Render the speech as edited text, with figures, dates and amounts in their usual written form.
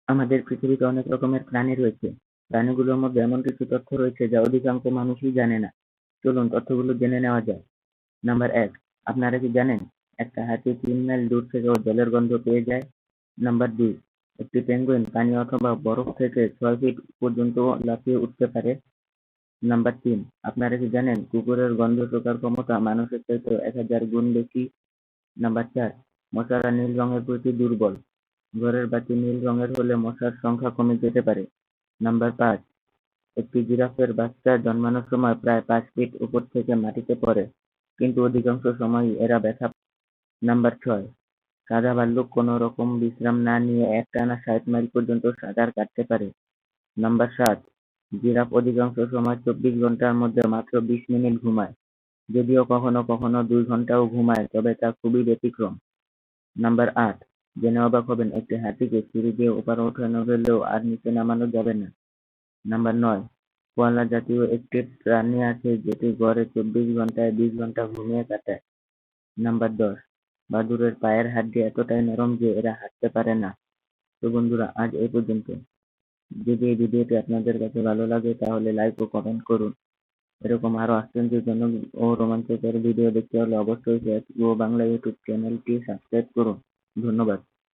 আমাদের পৃথিবীতে অনেক রকমের প্রাণী রয়েছে। প্রাণীগুলোর মধ্যে এমন কিছু তথ্য রয়েছে যা অধিকাংশ মানুষই জানে না। চলুন তথ্যগুলো জেনে নেওয়া যাক। নাম্বার ১, আপনারা কি জানেন একটা হাতি ৩ মাইল দূর থেকেও জলের গন্ধ পেয়ে যায়? নাম্বার ২, একটি পেঙ্গুইন পানি অথবা বরফ থেকে ৬ ফিট পর্যন্ত লাফিয়ে উঠতে পারে? নাম্বার ৩, আপনারা কি জানেন কুকুরের গন্ধ শোঁকার ক্ষমতা মানুষের চাইতে ১০০০ গুণ বেশি? নাম্বার ৪, মশারা নীল রঙের প্রতি দুর্বল। ঘরের বাতি নীল রঙের হলে মশার সংখ্যা কমে যেতে পারে। নাম্বার ৫, একটি জিরাফের বাচ্চা জন্মানোর সময় প্রায় ৫ ফিট উপর থেকে মাটিতে পড়ে, কিন্তু অধিকাংশ সময়ই এরা ব্যথা পায়। নাম্বার ৬, সাদা ভাল্লুক কোনো রকম বিশ্রাম না নিয়ে একটানা ৬০ মাইল পর্যন্ত সাঁতার কাটতে পারে। নাম্বার ৭, জিরাফ অধিকাংশ সময় ২৪ ঘন্টার মধ্যে মাত্র ২০ মিনিট ঘুমায়। যদিও কখনো কখনো ২ ঘন্টাও ঘুমায়, তবে তা খুবই ব্যতিক্রম। নাম্বার ৮, জেনে অবাক হবেন একটি হাতিকে সিঁড়ি দিয়ে ওপরে ওঠানো গেলেও আর নিচে নামানো যাবে না। নাম্বার ৯, কোয়ালা জাতীয় একটি প্রাণী আছে যেটি গড়ে ২৪ ঘন্টায় ২০ ঘন্টা ঘুমিয়ে কাটায়। নাম্বার ১০, বাদুড়ের পায়ের হাড্ডি এতটাই নরম যে এরা হাঁটতে পারে না। তো বন্ধুরা, আজ এই পর্যন্ত। যদি এই ভিডিওটি আপনাদের কাছে ভালো লাগে তাহলে লাইক ও কমেন্ট করুন। এরকম আরো আশ্চর্যজনক ও রোমাঞ্চকর ভিডিও দেখতে হলে অবশ্যই ফেসবুক বাংলা ইউটিউব চ্যানেলটি সাবস্ক্রাইব করুন। ধন্যবাদ।